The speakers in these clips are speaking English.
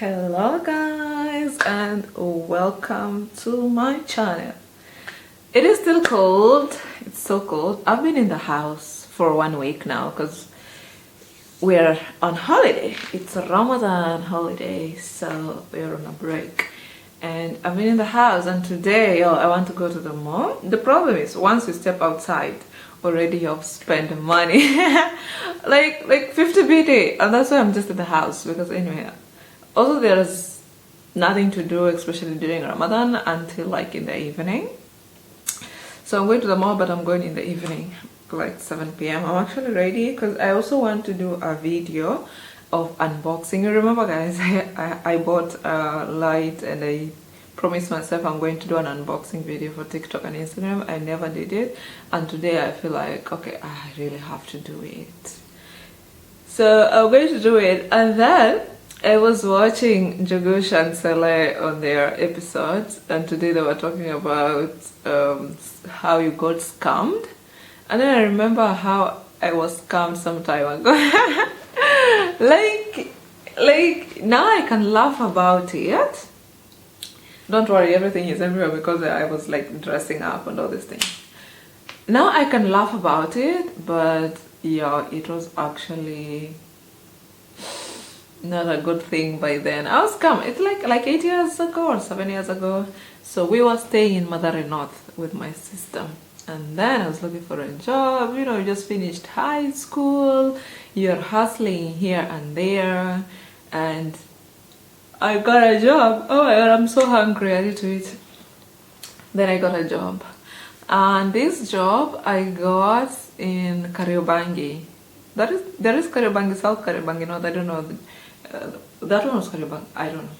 Hello guys and welcome to my channel. It is still cold. It's so cold. I've been in the house for 1 week now because we're on holiday. It's a Ramadan holiday, so we're on a break. And I've been in the house, and today I want to go to the mall. The problem is once you step outside, already you've spent money like 50 BT, and that's why I'm just in the house. Because anyway, also there's nothing to do, especially during Ramadan, until like in the evening. So I'm going to the mall, but I'm going in the evening, like 7 p.m. I'm actually ready because I also want to do a video of unboxing. You remember guys, I bought a light and I promised myself I'm going to do an unboxing video for TikTok and Instagram. I never did it, and today I feel like, okay, I really have to do it. So I'm going to do it. And then I was watching Jogush and Saleh on their episodes, and today they were talking about how you got scammed. And then I remember how I was scammed some time ago. like now I can laugh about it. Don't worry, everything is everywhere because I was like dressing up and all these things. Now I can laugh about it, but yeah, it was actually not a good thing by then. I was scammed. It's like 8 years ago or 7 years ago. So we were staying in Madare North with my sister. And then I was looking for a job. You know, you just finished high school. You're hustling here and there. And I got a job. Oh my god, I'm so hungry. I need to eat. Then I got a job. And this job I got in Kariobangi. There is Kariobangi, South Kariobangi, North, I don't know. That one was Kariobangi, I don't know.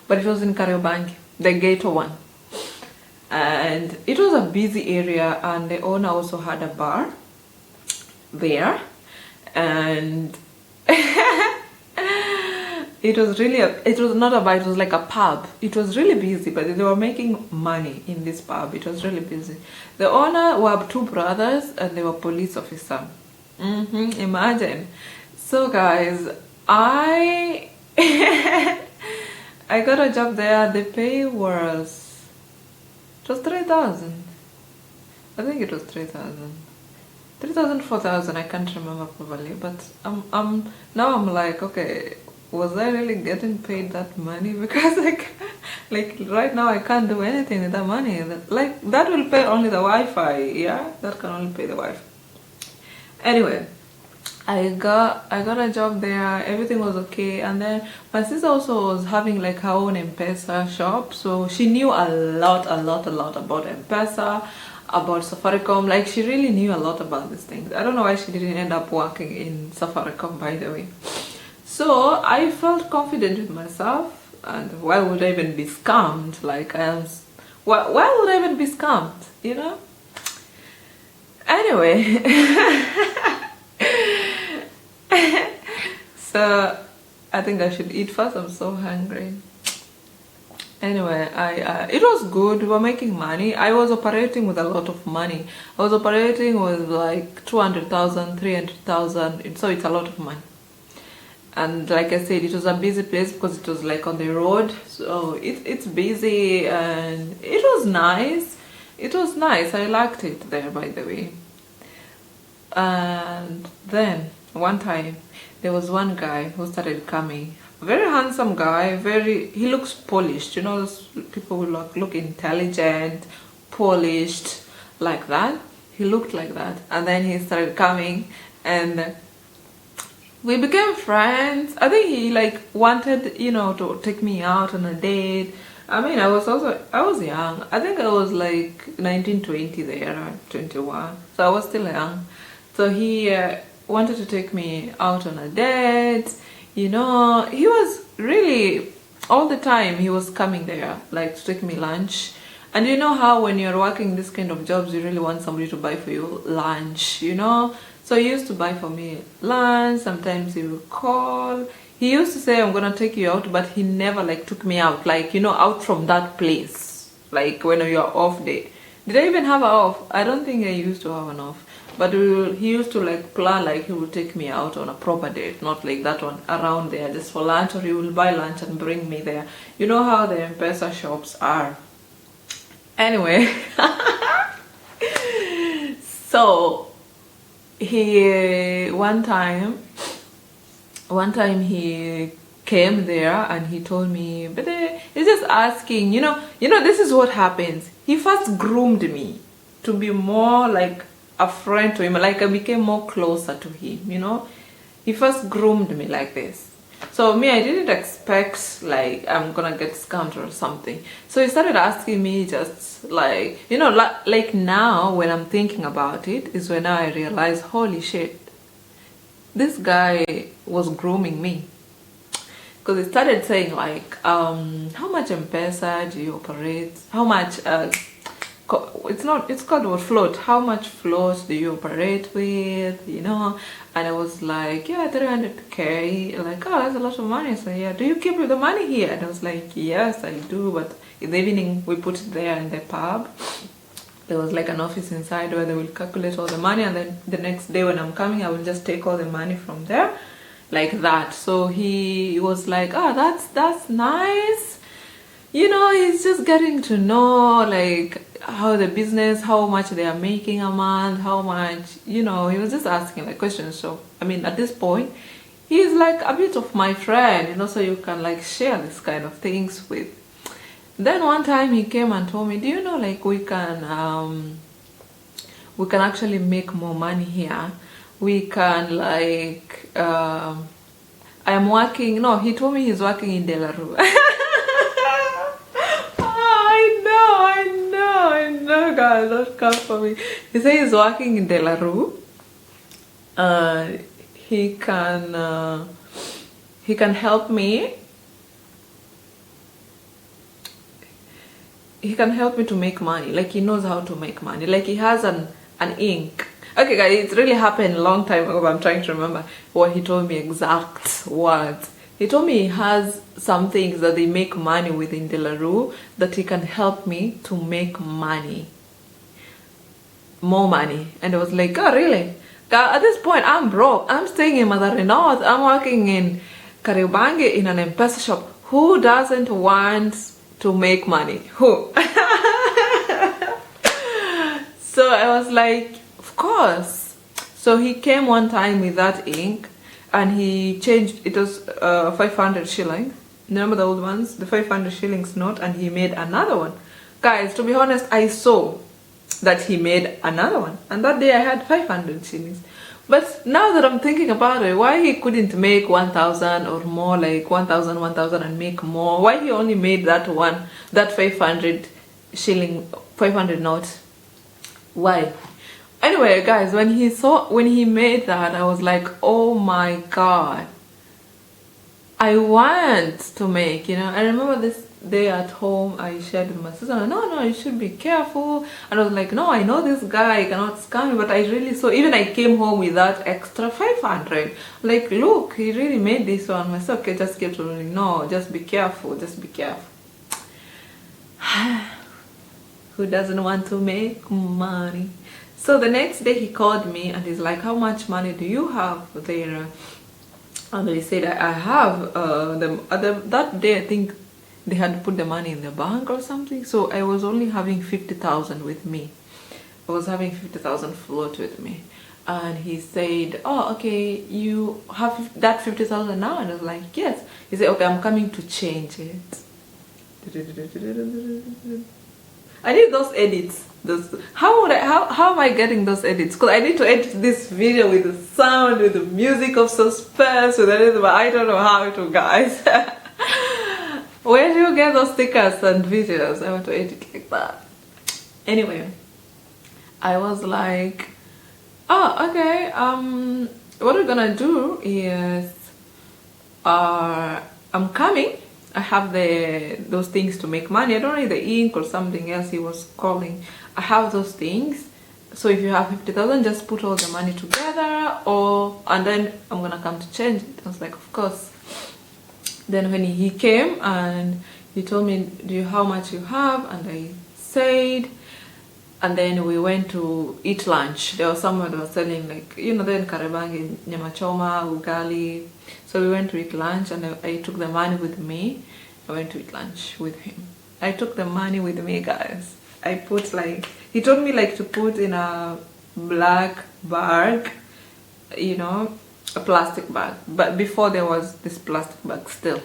But it was in Kariobangi, the ghetto one. And it was a busy area, and the owner also had a bar there. And it was not a bar, it was like a pub. It was really busy, but they were making money in this pub. It was really busy. The owner were two brothers, and they were police officer. Imagine. So guys, I I got a job there. The pay was 3,000. I think it was 3,000, 4,000. I can't remember properly. But now I'm like, okay, was I really getting paid that money? Because like right now I can't do anything with that money. That will pay only the Wi-Fi. Yeah, that can only pay the Wi-Fi. Anyway, I got a job there. Everything was okay. And then my sister also was having like her own Mpesa shop, so she knew a lot about Mpesa, about Safaricom. Like, she really knew a lot about these things. I don't know why she didn't end up working in Safaricom, by the way. So I felt confident with myself, and why would I even be scammed? Like, why would I even be scammed, you know? Anyway, so I think I should eat first. I'm so hungry. Anyway, it was good. We were making money. I was operating with a lot of money. I was operating with like 200,000, 300,000. So it's a lot of money. And like I said, it was a busy place because it was like on the road. So it's busy, and it was nice. It was nice. I liked it there, by the way. And then one time there was one guy who started coming. Very handsome guy. He looks polished. You know, those people who look intelligent, polished, like that. He looked like that. And then he started coming, and we became friends. I think he like wanted, you know, to take me out on a date. I mean, I was young. I think I was like 19, 20 there, or 21. So I was still young. So he wanted to take me out on a date. You know, he was really, all the time he was coming there, like to take me lunch. And you know how when you're working this kind of jobs, you really want somebody to buy for you lunch, you know? So he used to buy for me lunch. Sometimes he would call. He used to say, I'm gonna take you out, but he never like took me out, like, you know, out from that place. Like when you're off day. Did I even have an off? I don't think I used to have an off. But he used to like plan like he would take me out on a proper date, not like that one around there just for lunch, or he will buy lunch and bring me there. You know how the Mpesa shops are. Anyway, so he one time he came there and he told me, but he's just asking, this is what happens. He first groomed me to be more like a friend to him, like I became more closer to him. He first groomed me like this. So me, I didn't expect like I'm gonna get scammed or something. So he started asking me just like, like now when I'm thinking about it is when I realize, holy shit, this guy was grooming me. Because he started saying like, how much Mpesa do you operate? How much, it's called what, float. How much float do you operate with, And I was like, yeah, 300k. Like, oh, that's a lot of money. So yeah, do you keep the money here? And I was like, yes, I do. But in the evening, we put it there in the pub. There was like an office inside where they will calculate all the money, and then the next day when I'm coming, I will just take all the money from there, like that. So he was like, oh, that's nice. He's just getting to know like how the business, how much they are making a month, how much, he was just asking like questions. So I mean, at this point, he's like a bit of my friend, so you can like share this kind of things with. Then one time he came and told me, do you know like we can actually make more money here. We can like I'm working, no, he told me he's working in Delarue. I know, guys, don't come for me. He said he's working in Delarue. He can help me. He can help me to make money. Like he knows how to make money. Like he has an ink. Okay, guys, it really happened a long time ago. But I'm trying to remember what he told me exact words. He told me he has some things that they make money with in Delarue that he can help me to make money. More money. And I was like, oh, really? At this point, I'm broke. I'm staying in Madare North. I'm working in Kariobangi in an Mpesa shop. Who doesn't want to make money? Who? So I was like, of course. So he came one time with that ink. And he changed, it was 500 shillings. Remember the old ones? The 500 shillings note, and he made another one. Guys, to be honest, I saw that he made another one. And that day I had 500 shillings. But now that I'm thinking about it, why he couldn't make 1,000 or more, like 1,000, 1,000 and make more? Why he only made that one, that 500 shilling, 500 note? Why? Anyway, guys, when he made that, I was like, oh my god, I want to make, I remember this day at home, I shared with my sister, no, you should be careful. And I was like, no, I know this guy cannot scam me, but I really saw, even I came home with that extra 500. Like, look, he really made this one. I said, okay, just keep rolling. No, just be careful, just be careful. Who doesn't want to make money? So the next day he called me and he's like, how much money do you have there? And he said, I have that day I think they had put the money in the bank or something. So I was only having 50,000 with me. I was having 50,000 float with me. And he said, oh, okay, you have that 50,000 now? And I was like, yes. He said, okay, I'm coming to change it. I need those edits. How am I getting those edits? Because I need to edit this video with the sound, with the music of suspense, with everything, but I don't know how to, guys. Where do you get those stickers and videos? I want to edit like that. Anyway, I was like, oh, okay, what we're gonna do is, I'm coming. I have those things to make money. I don't need the ink or something else he was calling. I have those things. So if you have 50,000, just put all the money together, and then I'm gonna come to change it. I was like, of course. Then when he came and he told me, how much you have? And I said, and then we went to eat lunch. There was someone that was selling, like, then Karibangi, nyama choma, ugali. So we went to eat lunch, and I took the money with me. I went to eat lunch with him. I took the money with me, guys. I put, like, he told me, like, to put in a black bag, a plastic bag. But before there was this plastic bag still.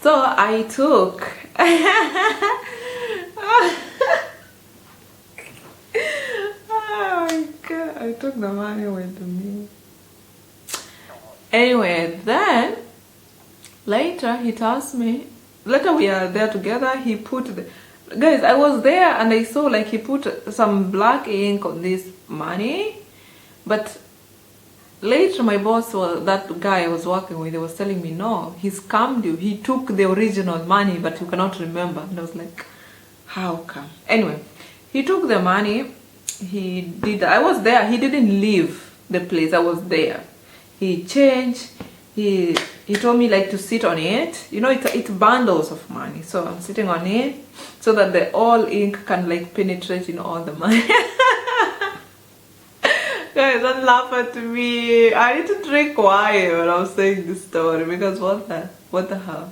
So I took oh my god, I took the money with me. Anyway, then later he tells me, later we are there together, he put guys, I was there and I saw, like, he put some black ink on this money, but later my boss, that guy I was working with, he was telling me, no, he scammed you. He took the original money, but you cannot remember. And I was like, how come? Anyway, he took the money. He did. I was there. He didn't leave the place. I was there. He changed. He told me, like, to sit on it. It's bundles of money. So I'm sitting on it so that the all ink can, like, penetrate in all the money. Guys, don't laugh at me. I need to drink wine when I'm saying this story, because what the hell?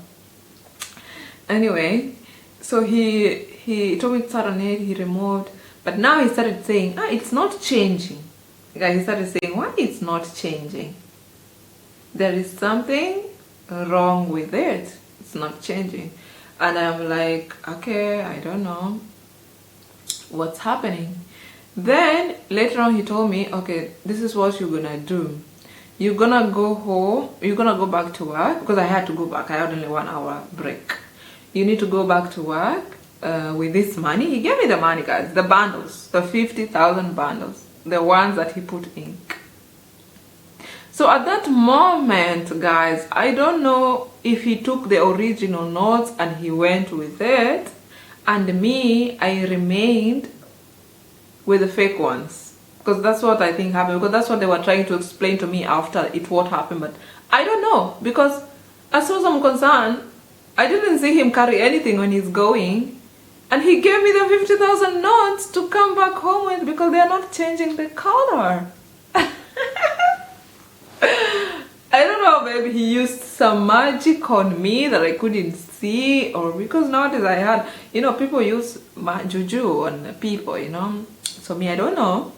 Anyway, so he told me to start on it. He removed, but now he started saying, it's not changing. Guys, he started saying, why it's not changing? There is something wrong with it. It's not changing. And I'm like, okay, I don't know what's happening. Then later on he told me, okay, this is what you're gonna do. You're gonna go home, you're gonna go back to work, because I had to go back. I had only 1 hour break. You need to go back to work with this money. He gave me the money, guys, the bundles, the 50,000 bundles, the ones that he put ink. So at that moment, guys, I don't know if he took the original notes and he went with it, and me, I remained with the fake ones, because that's what I think happened, because that's what they were trying to explain to me after what happened. But I don't know, because as far as I'm concerned, I didn't see him carry anything when he's going, and he gave me the 50,000 notes to come back home with, because they are not changing the color. I don't know, maybe he used some magic on me that I couldn't see, or because nowadays I had, people use juju on people, So me, I don't know.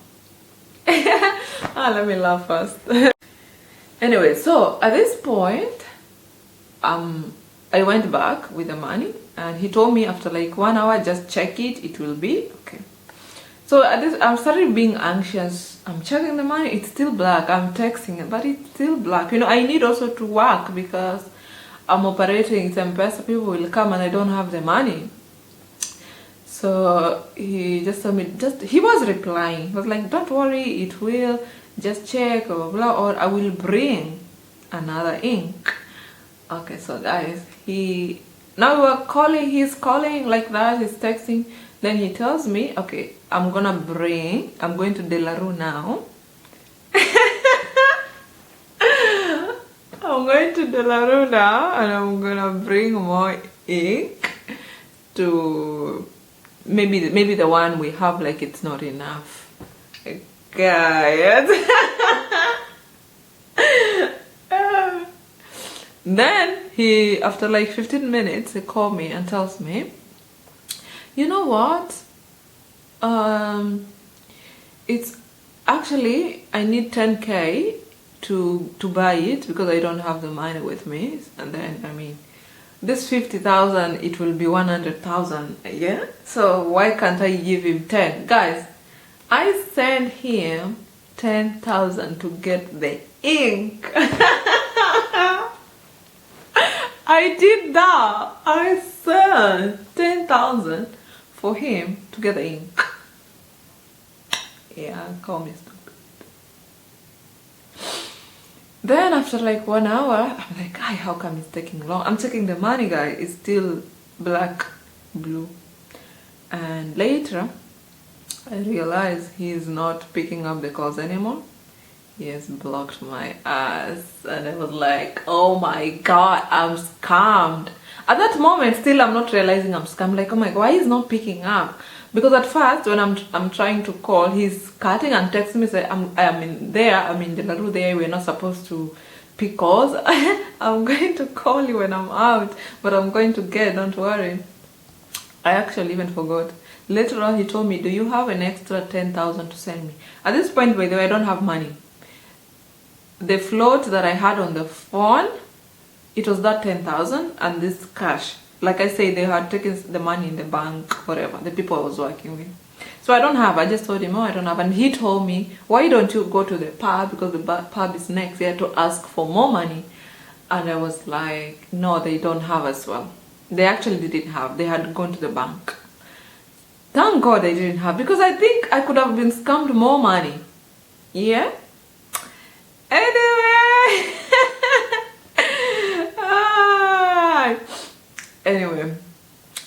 Let me laugh first. Anyway, so at this point, I went back with the money, and he told me after like 1 hour, just check it, it will be okay. So at this, I started being anxious. I'm checking the money, it's still black. I'm texting it, but it's still black. I need also to work, because I'm operating Mpesa. People will come and I don't have the money. So he just told me, he was replying. He was like, don't worry, it will, just check, blah, blah, blah, or I will bring another ink. Okay, so guys, now we're calling, he's calling like that, he's texting. Then he tells me, okay, I'm going to De La Rue now. I'm going to De La Rue now, and I'm going to bring more ink to... Maybe the one we have, like, it's not enough. Guys. Then he, after like 15 minutes, he called me and tells me, you know what? It's actually, I need 10K to buy it, because I don't have the money with me. And then, this 50,000, it will be 100,000, yeah? So why can't I give him 10? Guys, I sent him 10,000 to get the ink. I did that. I sent 10,000 for him to get the ink. Yeah, call me stupid. Then after like 1 hour, I'm like, how come it's taking long? I'm checking the money, guy. It's still black, blue. And later, I realized he's not picking up the calls anymore. He has blocked my ass. And I was like, oh my god, I'm scammed. At that moment, still I'm not realizing I'm scammed. Like, oh my god, why he's not picking up? Because at first, when I'm trying to call, he's cutting and texting me say I'm in the Laru there. We're not supposed to pick calls. I'm going to call you when I'm out, but I'm going to get. Don't worry. I actually even forgot. Later on, he told me, "Do you have an extra 10,000 to send me?" At this point, by the way, I don't have money. The float that I had on the phone, it was that 10,000 and this cash. Like I say, they had taken the money in the bank, whatever, the people I was working with. So I don't have. I just told him, oh, I don't have. And he told me, why don't you go to the pub, because the pub is next here, to ask for more money. And I was like, no, they don't have as well. They actually didn't have. They had gone to the bank. Thank God they didn't have, because I think I could have been scammed more money. Yeah? Anyway. Anyway,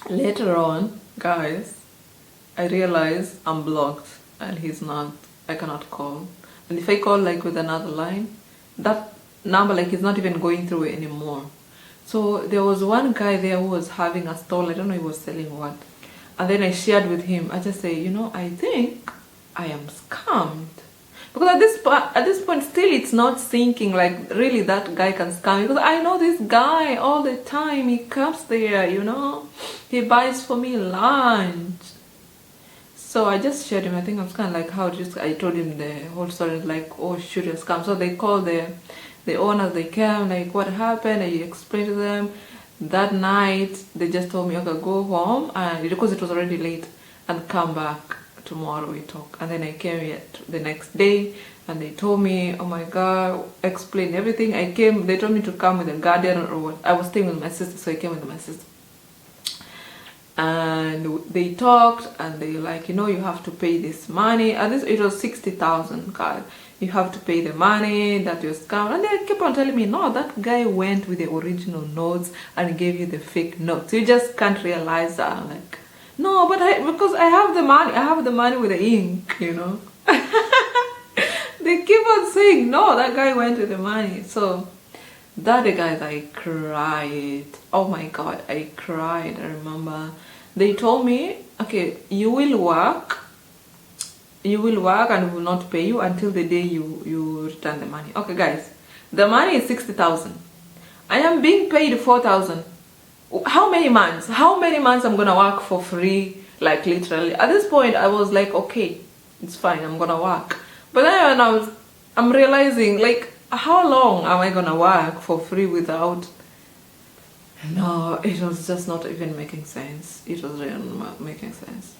later on, guys, I realized I'm blocked and he's not. I cannot call. And if I call like with another line, that number like is not even going through anymore. So there was one guy there who was having a stall. I don't know he was selling what. And then I shared with him. I just say, I think I am scammed. Because at this point, still it's not sinking like really that guy can scam me. Because I know this guy all the time. He comes there, he buys for me lunch. So I just shared him. I think I was kind of like, I told him the whole story, like, oh shoot, you're scam. So they called the owners. They came, like, what happened? I explained to them. That night they just told me, okay, go home, and because it was already late, and come back tomorrow we talk. And then I came here the next day and they told me, oh my god, explain everything. I came, they told me to come with a guardian or what. I was staying with my sister, so I came with my sister. And they talked and they like, you have to pay this money. And it was 60,000, God. You have to pay the money that you scammed. And they kept on telling me, no, that guy went with the original notes and gave you the fake notes. You just can't realize that. I'm like, no, but because I have the money with the ink, They keep on saying, no, that guy went with the money. So that day, guys, I cried. Oh my god, I cried. I remember they told me, okay, you will work and we will not pay you until the day you return the money. Okay, guys, the money is 60,000. I am being paid 4,000. How many months I'm gonna work for free? Like literally at this point I was like, okay, it's fine, I'm gonna work. But then when I'm realizing, like, how long am I gonna work for free without? No, it was just not even making sense. It was really not making sense.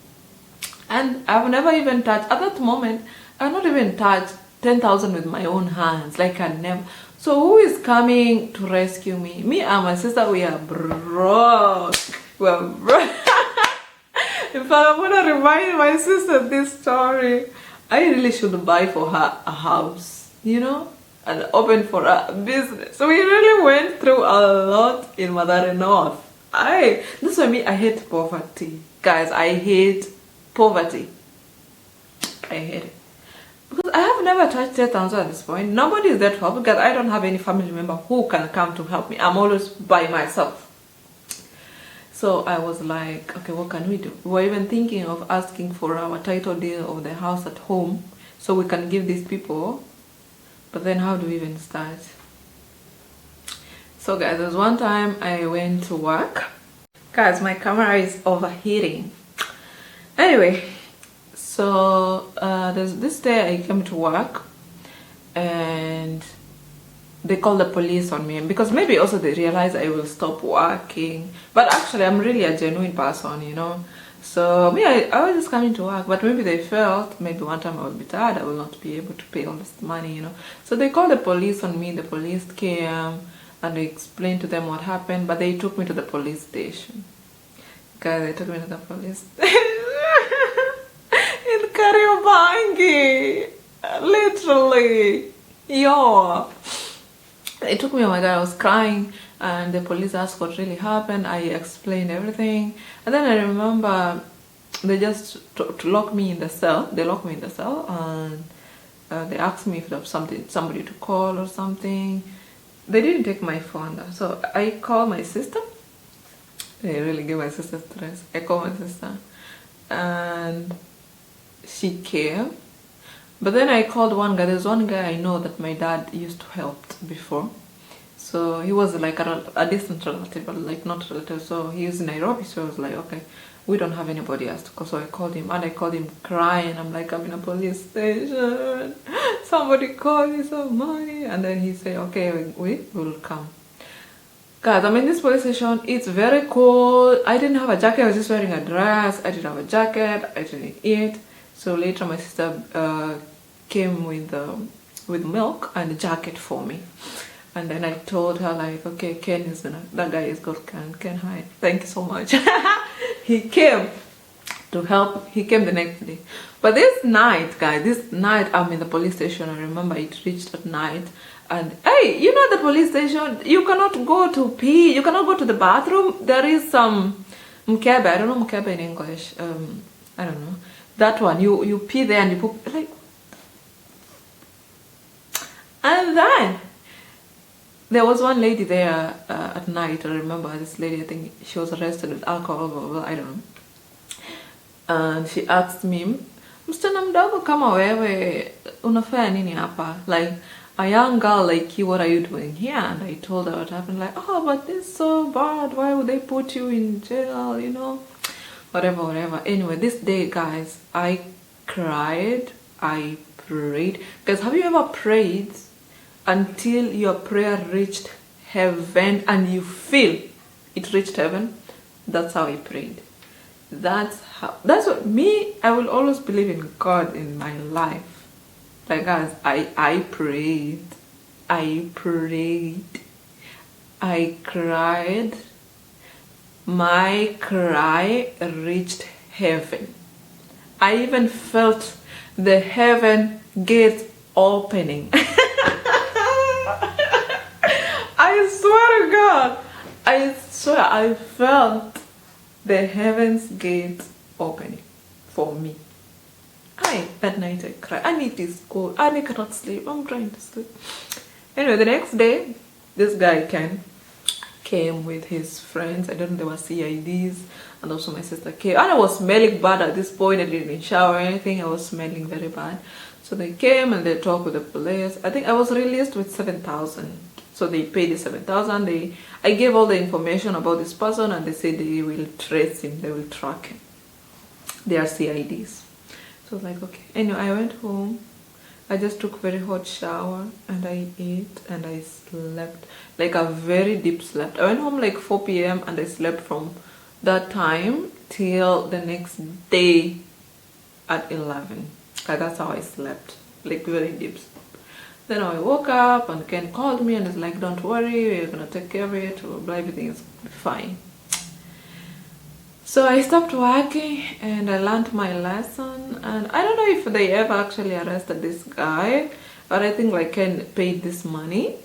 And I've never even touched, at that moment I've not even touched 10,000 with my own hands. Like, I never. So who is coming to rescue me? Me and my sister, we are broke. We're broke. In fact, I'm gonna remind my sister this story. I really should buy for her a house, and open for a business. So we really went through a lot in Madare North. This for me, I hate poverty. Guys, I hate poverty. I hate it. Because I have never touched 10,000 at this point. Nobody is there to help, because I don't have any family member who can come to help me. I'm always by myself. So I was like, okay, what can we do? We were even thinking of asking for our title deed of the house at home so we can give these people. But then how do we even start? So guys, there was one time I went to work. Guys, my camera is overheating. Anyway, so there's this day I came to work and they called the police on me, because maybe also they realized I will stop working. But actually I'm really a genuine person, So me, I was just coming to work, but maybe they felt maybe one time I will be tired, I will not be able to pay all this money, So they called the police on me. The police came and I explained to them what happened, but they took me to the police station. Guys, they took me to the police in Kariobangi, literally, yo. They took me, oh my god, I was crying, and the police asked what really happened. I explained everything, and then I remember they just to lock me in the cell. They locked me in the cell, and they asked me if there was somebody to call or something. They didn't take my phone though, so I called my sister. They really gave my sister stress. I called my sister and she came. But then I called one guy. There's one guy I know that my dad used to help before. So he was like a distant relative, but like not relative. So he was in Nairobi. So I was like, okay, we don't have anybody else to call. So I called him and I called him crying. I'm like, I'm in a police station. Somebody call me some money. And then he said, okay, we will come. Guys, I'm in this police station. It's very cold. I didn't have a jacket. I was just wearing a dress. I didn't have a jacket. I didn't eat. So later my sister came with milk and a jacket for me. And then I told her like, okay, Ken is gonna, that guy is good, Ken, hi, thank you so much. He came to help, he came the next day. But this night, guys, this night I'm in the police station. I remember it reached at night. And hey, you know the police station, you cannot go to pee, you cannot go to the bathroom. There is some mkebe, I don't know mkebe in English, I don't know. That one, you pee there and you poop, like, and then there was one lady there at night. I remember this lady, I think she was arrested with alcohol, blah, blah, I don't know. And she asked me, msichana mdogo kama wewe unafanya nini hapa? Like a young girl like you, what are you doing here? And I told her what happened, like, oh, but this is so bad. Why would they put you in jail, you know? Whatever. Anyway, this day, guys, I cried, I prayed. Guys, have you ever prayed until your prayer reached heaven and you feel it reached heaven? That's how I prayed. That's what me, I will always believe in God in my life. Like, guys, I prayed, I cried. My cry reached heaven. I even felt the heaven gate opening. I swear to God, I swear I felt the heaven's gate opening for me. That night I cried, and it is cold, and I cannot sleep, I'm trying to sleep. Anyway, the next day, this guy came with his friends. I don't know, they were CIDs, and also my sister came, and I was smelling bad at this point. I didn't shower or anything, I was smelling very bad. So they came and they talked with the police. I think I was released with 7,000. So they paid the 7,000. I gave all the information about this person, and they said they will trace him, they will track him. They are CIDs. So I was like, okay. Anyway, I went home. I just took a very hot shower and I ate and I slept, like a very deep slept. I went home like 4 p.m. and I slept from that time till the next day at 11. Like, that's how I slept, like very deep. Then I woke up and Ken called me and was like, don't worry, we're gonna take care of it, everything is fine. So I stopped working and I learned my lesson, and I don't know if they ever actually arrested this guy, but I think like Ken paid this money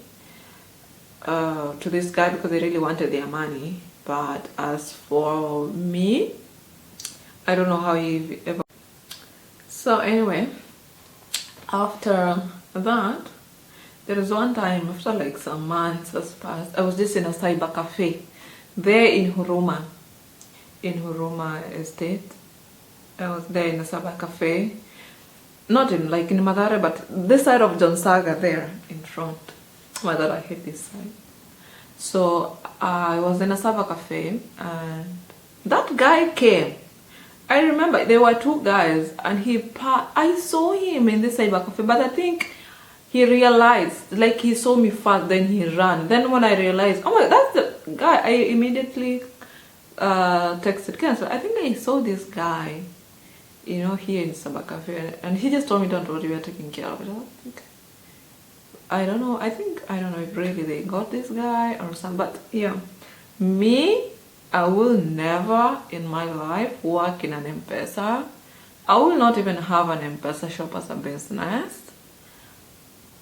to this guy because they really wanted their money. But as for me, I don't know how he ever. So anyway, after that, there was one time after like some months has passed, I was just in a cyber cafe there in Huruma Estate. I was there in a cyber cafe, not in like in Madara, but this side of John Saga there in front. Madara, I hate this side. So I was in a cyber cafe and that guy came. I remember there were two guys and I saw him in this cyber cafe, but I think he realized, like he saw me first, then he ran. Then when I realized, oh my, that's the guy, I immediately texted Ken. So I think I saw this guy, you know, here in cyber cafe, and he just told me, don't worry, we're taking care of it. I don't know, I don't know if really they got this guy or something, but yeah, me, I will never in my life work in an Mpesa. I will not even have an Mpesa shop as a business.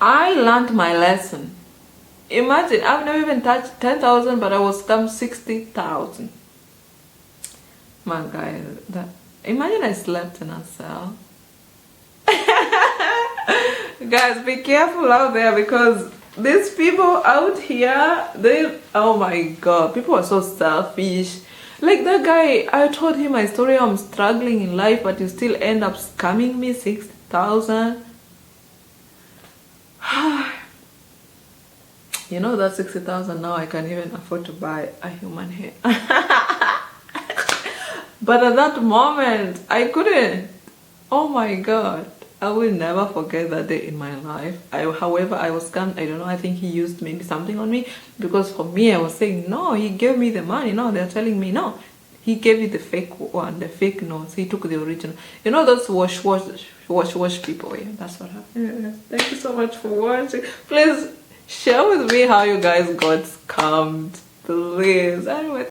I learned my lesson. Imagine, I've never even touched 10,000, but I was scammed 60,000. Man, guys, imagine I slept in a cell. Guys, be careful out there because these people out here, oh my god, people are so selfish. Like that guy, I told him my story, I'm struggling in life, but you still end up scamming me 60,000. You know that 60,000 now I can even afford to buy a human hair. But at that moment, I couldn't. Oh my god. I will never forget that day in my life. However, I was scammed. I don't know. I think he used maybe something on me, because for me, I was saying no. He gave me the money. No, they're telling me no. He gave you the fake one, the fake notes. He took the original. You know those wash people. Yeah, that's what happened. Yeah. Thank you so much for watching. Please share with me how you guys got scammed. Please. Anyway.